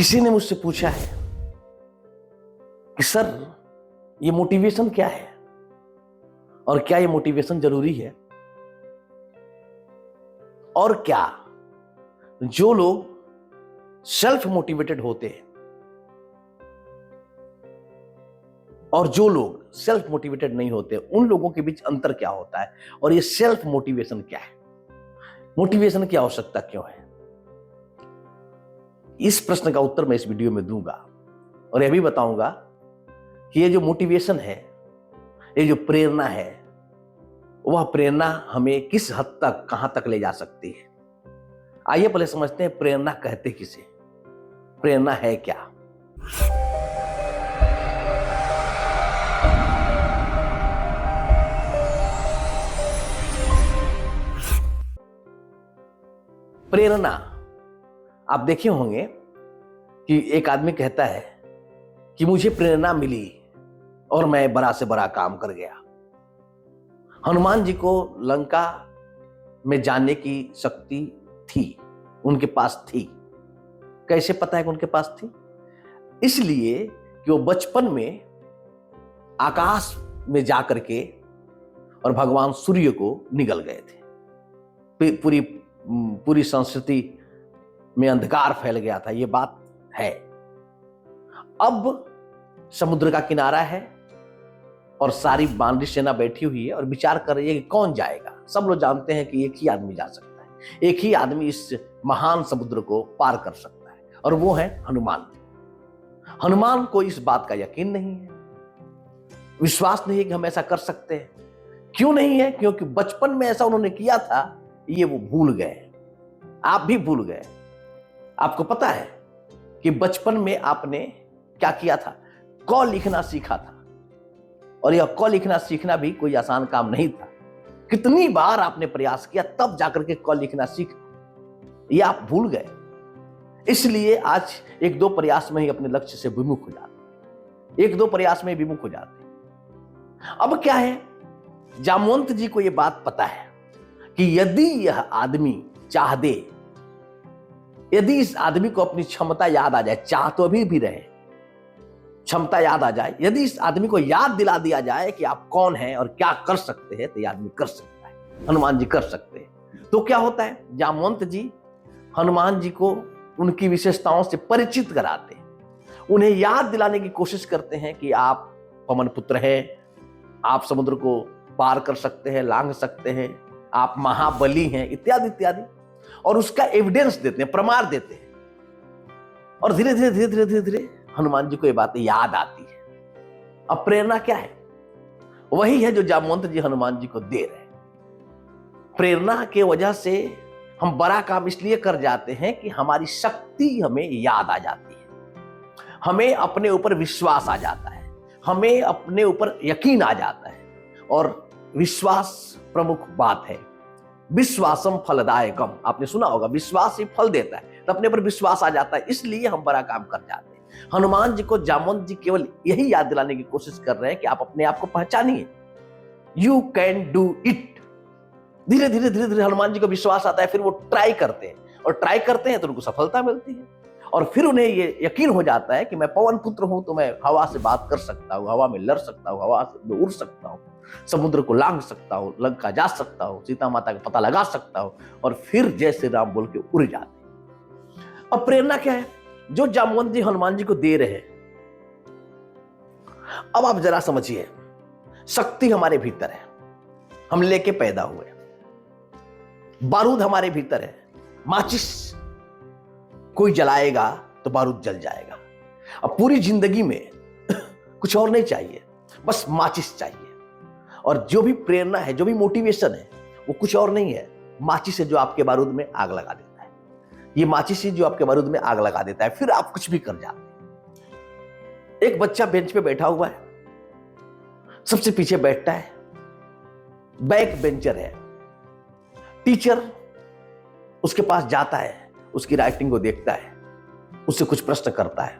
किसी ने मुझसे पूछा है कि सर ये मोटिवेशन क्या है और क्या ये मोटिवेशन जरूरी है, और क्या जो लोग सेल्फ मोटिवेटेड होते हैं और जो लोग सेल्फ मोटिवेटेड नहीं होते उन लोगों के बीच अंतर क्या होता है, और ये सेल्फ मोटिवेशन क्या है, मोटिवेशन की आवश्यकता क्यों है। इस प्रश्न का उत्तर मैं इस वीडियो में दूंगा और यह भी बताऊंगा कि ये जो मोटिवेशन है, ये जो प्रेरणा है, वह प्रेरणा हमें किस हद तक कहां तक ले जा सकती है। आइए पहले समझते हैं प्रेरणा कहते किसे, प्रेरणा है क्या। प्रेरणा आप देखे होंगे कि एक आदमी कहता है कि मुझे प्रेरणा मिली और मैं बड़ा से बड़ा काम कर गया। हनुमान जी को लंका में जाने की शक्ति थी, उनके पास थी। कैसे पता है कि उनके पास थी? इसलिए कि वो बचपन में आकाश में जाकर के और भगवान सूर्य को निगल गए थे। पूरी संस्कृति में अंधकार फैल गया था, ये बात है। अब समुद्र का किनारा है और सारी वानरी सेना बैठी हुई है और विचार कर रही है कि कौन जाएगा। सब लोग जानते हैं कि एक ही आदमी जा सकता है, एक ही आदमी इस महान समुद्र को पार कर सकता है, और वो है हनुमान। हनुमान को इस बात का यकीन नहीं है, विश्वास नहीं है कि हम ऐसा कर सकते हैं। क्यों नहीं है? क्योंकि बचपन में ऐसा उन्होंने किया था, ये वो भूल गए। आप भी भूल गए। आपको पता है कि बचपन में आपने क्या किया था? क लिखना सीखा था, और यह क लिखना सीखना भी कोई आसान काम नहीं था। कितनी बार आपने प्रयास किया तब जाकर के क लिखना सीखा, यह आप भूल गए। इसलिए आज एक दो प्रयास में ही अपने लक्ष्य से विमुख हो जाते, एक दो प्रयास में विमुख हो जाते। अब क्या है, जामवंत जी को यह बात पता है कि यदि यह आदमी चाह दे, यदि इस आदमी को अपनी क्षमता याद आ जाए, चाह तो अभी भी रहे, क्षमता याद आ जाए, यदि इस आदमी को याद दिला दिया जाए कि आप कौन हैं और क्या कर सकते हैं, तो यह आदमी कर सकता है। हनुमान जी कर सकते हैं। तो क्या होता है, जामवंत जी हनुमान जी को उनकी विशेषताओं से परिचित कराते हैं, उन्हें याद दिलाने की कोशिश करते हैं कि आप पवन पुत्र हैं, आप समुद्र को पार कर सकते हैं, लांघ सकते हैं, आप महाबली हैं, इत्यादि इत्यादि, और उसका एविडेंस देते हैं, प्रमाण देते हैं। और धीरे धीरे धीरे धीरे धीरे धीरे हनुमान जी को ये बातें याद आती है। अब प्रेरणा क्या है? वही है जो जामवंत जी हनुमान जी को दे रहे हैं। प्रेरणा के वजह से हम बड़ा काम इसलिए कर जाते हैं कि हमारी शक्ति हमें याद आ जाती है, हमें अपने ऊपर विश्वास आ जाता है, हमें अपने ऊपर यकीन आ जाता है। और विश्वास प्रमुख बात है। विश्वासम फलदायकम, आपने सुना होगा, विश्वास ही फल देता है। तो अपने पर विश्वास आ जाता है, इसलिए हम बड़ा काम कर जाते हैं। हनुमान जी को जामवंत जी केवल यही याद दिलाने की कोशिश कर रहे हैं कि आप अपने आप को पहचानिए, यू कैन डू इट। धीरे धीरे धीरे धीरे हनुमान जी को विश्वास आता है, फिर वो ट्राई करते हैं, और ट्राई करते हैं तो उनको सफलता मिलती है। और फिर उन्हें ये यकीन हो जाता है कि मैं पवन पुत्र हूं, तो मैं हवा से बात कर सकता हूं, हवा में लड़ सकता हूं, हवा से उड़ सकता हूं, समुद्र को लांघ सकता हूं, लंका जा सकता हूं, सीता माता का पता लगा सकता हूं, और फिर जय श्री राम बोल के उड़ जाते। अब प्रेरणा क्या है जो जामवंत जी हनुमान जी को दे रहे हैं? अब आप जरा समझिए, शक्ति हमारे भीतर है, हम लेके पैदा हुए। बारूद हमारे भीतर है, माचिस कोई जलाएगा तो बारूद जल जाएगा। अब पूरी जिंदगी में कुछ और नहीं चाहिए, बस माचिस चाहिए। और जो भी प्रेरणा है, जो भी मोटिवेशन है, वो कुछ और नहीं है, माचिस है जो आपके बारूद में आग लगा देता है। ये माचिस ही जो आपके बारूद में आग लगा देता है, फिर आप कुछ भी कर जाते हैं। एक बच्चा बेंच पे बैठा हुआ है, सबसे पीछे बैठता है, बैक बेंचर है। टीचर उसके पास जाता है, उसकी राइटिंग को देखता है, उससे कुछ प्रश्न करता है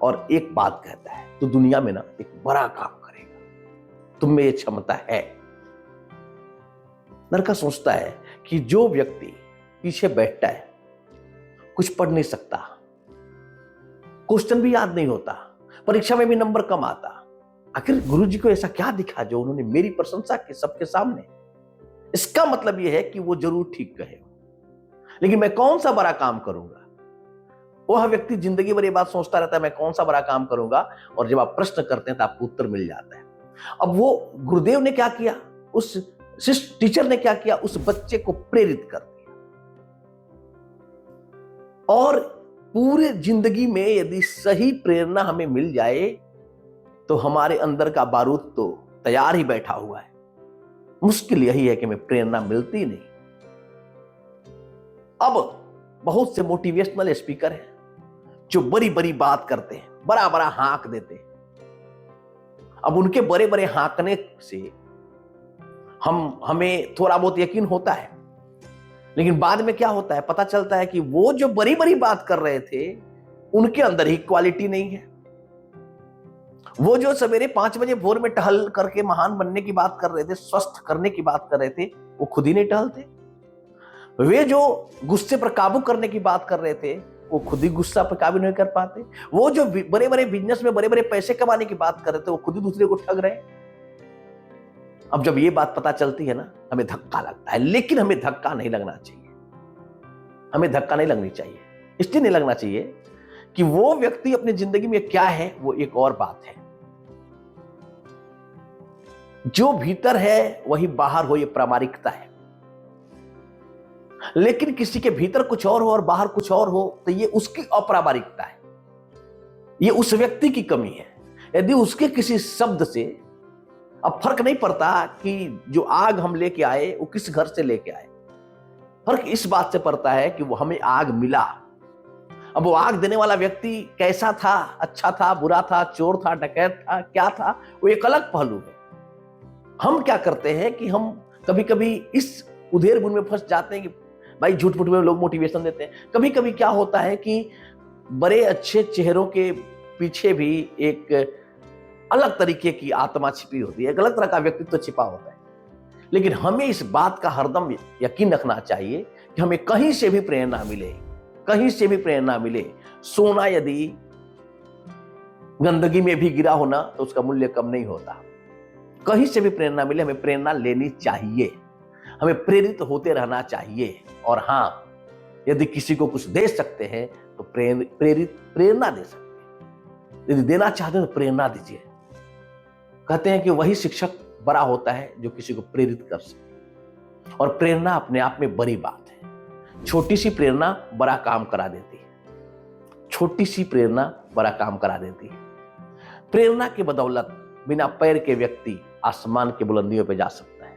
और एक बात कहता है, तो दुनिया में ना एक बड़ा काम करेगा, तुम में ये क्षमता है। लड़का सोचता है कि जो व्यक्ति पीछे बैठता है, कुछ पढ़ नहीं सकता, क्वेश्चन भी याद नहीं होता, परीक्षा में भी नंबर कम आता। आखिर गुरुजी को ऐसा क्या दिखा जो उन्होंने मेरी प्रशंसा की सबके सामने? इसका मतलब यह है कि वो जरूर ठीक कहे, लेकिन मैं कौन सा बड़ा काम करूंगा? वह व्यक्ति जिंदगी भर ये बात सोचता रहता है, मैं कौन सा बड़ा काम करूंगा, और जब आप प्रश्न करते हैं तो आपको उत्तर मिल जाता है। अब वो गुरुदेव ने क्या किया, उस शिष्य टीचर ने क्या किया, उस बच्चे को प्रेरित कर दिया। और पूरे जिंदगी में यदि सही प्रेरणा हमें मिल जाए तो हमारे अंदर का बारूद तो तैयार ही बैठा हुआ है। मुश्किल यही है कि हमें प्रेरणा मिलती नहीं। अब बहुत से मोटिवेशनल स्पीकर हैं जो बड़ी बड़ी बात करते हैं, बड़ा बड़ा हाँक देते हैं। अब उनके बड़े बड़े हाँकने से हमें थोड़ा बहुत यकीन होता है, लेकिन बाद में क्या होता है, पता चलता है कि वो जो बड़ी बड़ी बात कर रहे थे उनके अंदर ही क्वालिटी नहीं है। वो जो सवेरे 5 बजे भोर में टहल करके महान बनने की बात कर रहे थे, स्वस्थ करने की बात कर रहे थे, वो खुद ही नहीं टहलते। वे जो गुस्से पर काबू करने की बात कर रहे थे, वो खुद ही गुस्सा पर काबू नहीं कर पाते। वो जो बड़े बड़े बिजनेस में बड़े बड़े पैसे कमाने की बात कर रहे थे, वो खुद ही दूसरे को ठग रहे। अब जब ये बात पता चलती है ना, हमें धक्का लगता है, लेकिन हमें धक्का नहीं लगना चाहिए। हमें धक्का नहीं लगनी चाहिए, इसलिए नहीं लगना चाहिए कि वो व्यक्ति अपनी जिंदगी में क्या है वो एक और बात है। जो भीतर है वही बाहर हो, ये प्रामाणिकता है। लेकिन किसी के भीतर कुछ और हो और बाहर कुछ और हो तो ये उसकी अप्रामाणिकता है, ये उस व्यक्ति की कमी है। यदि उसके किसी शब्द से, अब फर्क नहीं पड़ता कि जो आग हम लेके आए वो किस घर से लेके आए, फर्क इस बात से पड़ता है कि वो हमें आग मिला। अब वो आग देने वाला व्यक्ति कैसा था, अच्छा था, बुरा था, चोर था, डकैत था, क्या था, वो एक अलग पहलू है। हम क्या करते हैं कि हम कभी कभी इस उधेड़ बुन में फंस जाते हैं कि भाई झूठ मूठ में लोग मोटिवेशन देते हैं। कभी कभी क्या होता है कि बड़े अच्छे चेहरों के पीछे भी एक अलग तरीके की आत्मा छिपी होती है, एक अलग तरह का व्यक्तित्व छिपा होता है। लेकिन हमें इस बात का हरदम यकीन रखना चाहिए कि हमें कहीं से भी प्रेरणा मिले, कहीं से भी प्रेरणा मिले। सोना यदि गंदगी में भी गिरा होना तो उसका मूल्य कम नहीं होता। कहीं से भी प्रेरणा मिले, हमें प्रेरणा लेनी चाहिए, हमें प्रेरित होते रहना चाहिए। और हाँ, यदि किसी को कुछ दे सकते हैं तो प्रेरणा दे सकते हैं। यदि देना चाहते हैं तो प्रेरणा दीजिए। कहते हैं कि वही शिक्षक बड़ा होता है जो किसी को प्रेरित कर सके, और प्रेरणा अपने आप में बड़ी बात है। छोटी सी प्रेरणा बड़ा काम करा देती है, छोटी सी प्रेरणा बड़ा काम करा देती है। प्रेरणा की बदौलत बिना पैर के व्यक्ति आसमान की बुलंदियों पर जा सकता है।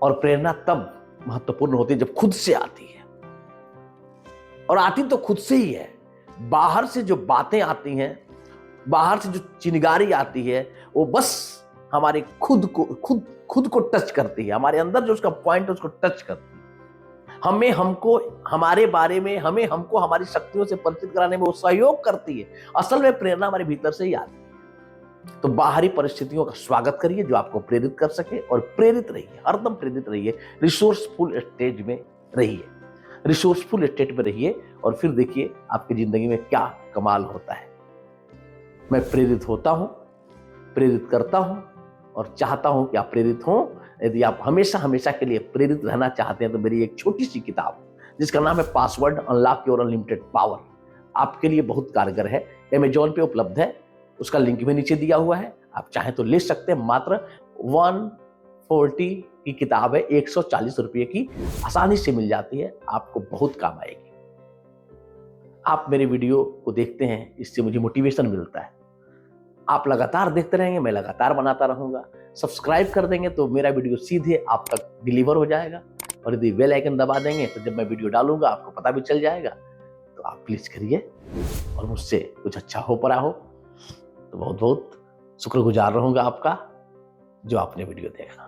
और प्रेरणा तब महत्वपूर्ण होती है जब खुद से आती है, और आती तो खुद से ही है। बाहर से जो बातें आती हैं, बाहर से जो चिंगारी आती है, वो बस हमारे खुद को टच करती है। हमारे अंदर जो उसका पॉइंट है उसको टच करती है। हमको हमारे बारे में, हमको हमारी शक्तियों से परिचित कराने में वो सहयोग करती है। असल में प्रेरणा हमारे भीतर से ही आती है। तो बाहरी परिस्थितियों का स्वागत करिए जो आपको प्रेरित कर सके, और प्रेरित रहिए, हरदम प्रेरित रहिए। रिसोर्सफुल स्टेज में रहिए, रिसोर्सफुल स्टेट में रहिए, और फिर देखिए आपकी जिंदगी में क्या कमाल होता है। मैं प्रेरित होता हूं, प्रेरित करता हूं, और चाहता हूं कि आप प्रेरित हों। यदि आप हमेशा हमेशा के लिए प्रेरित रहना चाहते हैं तो मेरी एक छोटी सी किताब जिसका नाम है password unlock your unlimited power, आपके लिए बहुत कारगर है। अमेजॉन पे उपलब्ध है, उसका लिंक भी नीचे दिया हुआ है, आप चाहें तो ले सकते हैं। मात्र 140 की किताब है, 140 रुपये की, आसानी से मिल जाती है, आपको बहुत काम आएगी। आप मेरे वीडियो को देखते हैं, इससे मुझे मोटिवेशन मिलता है। आप लगातार देखते रहेंगे, मैं लगातार बनाता रहूंगा। सब्सक्राइब कर देंगे तो मेरा वीडियो सीधे आप तक डिलीवर हो जाएगा, और यदि बेल आइकन दबा देंगे तो जब मैं वीडियो डालूंगा आपको पता भी चल जाएगा। तो आप प्लीज करिए, और मुझसे कुछ अच्छा हो पड़ा हो तो बहुत बहुत शुक्रगुजार रहूंगा आपका, जो आपने वीडियो देखा।